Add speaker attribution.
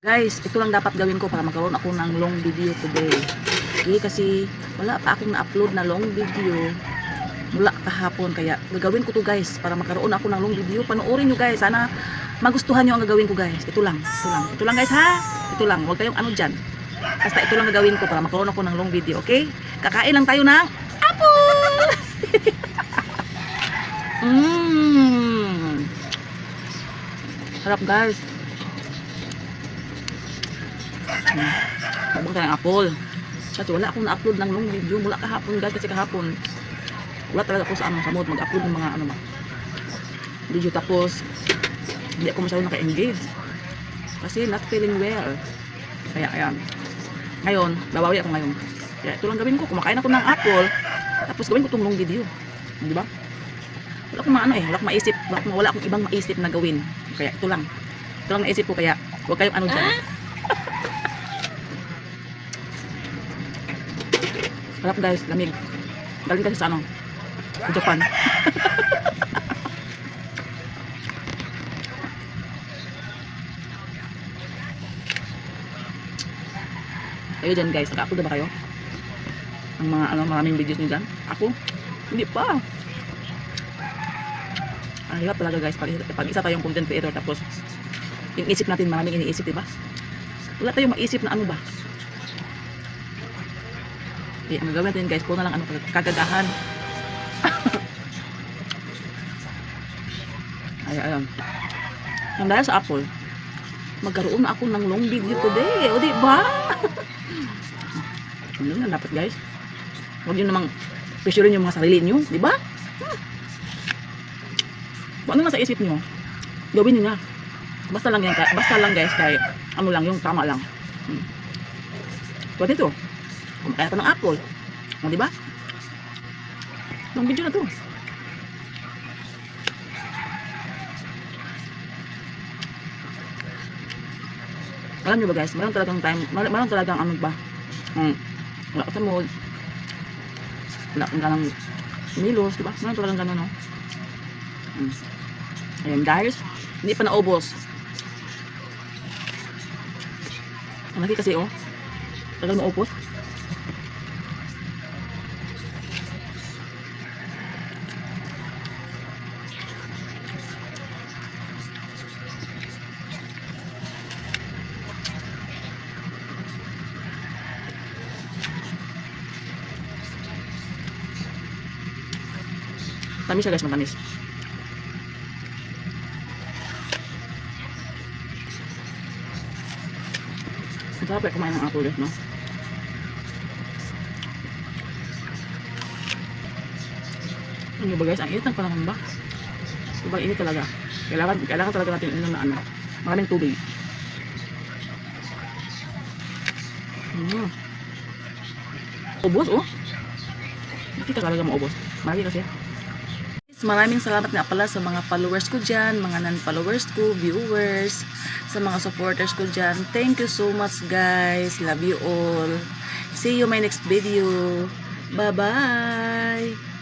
Speaker 1: Guys, ito lang dapat gawin ko para magkaroon ako ng long video today. Okay, kasi wala pa akong na-upload na long video mula kahapon. Kaya gagawin ko to guys para magkaroon ako ng long video. Panoorin nyo guys. Sana magustuhan nyo ang gagawin ko guys. Ito lang. Ito lang guys ha. Ito lang. Huwag kayong ano dyan. Basta ito lang gagawin ko para magkaroon ako ng long video. Okay? Kakain lang tayo ng apple! Sarap guys. Babang tayong apple. Kasi wala akong na-upload ng long video mula kahapon guys. Kasi kahapon wala talaga ako sa mood mag-upload ng mga video. Tapos hindi ako masyadong naka-engage kasi not feeling well. Kaya ayan, ngayon babawi ako ngayon. Kaya ito lang gawin ko. Kumakain ako ng apple, tapos gawin ko itong long video. Diba? Wala akong wala akong maisip. Wala akong ibang maisip na gawin. Kaya ito lang naisip ko. Kaya huwag kayong ano dyan. Sarap guys, lamig. Galing kasi sa sa Japan. Kayo dyan guys, naka-upload na ba kayo? Ang mga maraming videos nyo dyan? Ako? Hindi pa. Ang hirap talaga guys pag isa tayong content creator tapos yung isip natin maraming iniisip, diba? Wala tayong maisip na ano ba? Okay, ang gagawin natin guys, puro na lang kagagahan. Ayan. Ang dahil sa apple, magkaroon na ako ng long video today. O diba? Ano na dapat guys? Huwag nyo namang pressurein yung mga sarili nyo. Diba? Kung ano nasa isip nyo, gawin nyo na. Basta lang guys, kahit ano lang yung tama lang. Pwede to. Kumakain ako ng apple. O diba? Long video na to. Alam nyo ba guys, meron talagang time, meron talagang wala ka sa mood, wala kang ganang milos, diba? Meron talagang gano'n, no? Ayan guys, hindi pa naubos. Ang laki kasi, oh. Tagal maubos. Tamis siya guys, matamis. Ang sarap kumain ng apple guys, no? Ano ba guys, ang init ng panahon ba? Diba init talaga? Kailangan talaga natin inom na maraming tubig. Ubos, oh. Hindi ka talaga maubos. Marami kasi. Maraming salamat nga pala sa mga followers ko dyan, mga non-followers ko, viewers, sa mga supporters ko dyan. Thank you so much guys. Love you all. See you my next video. Bye-bye.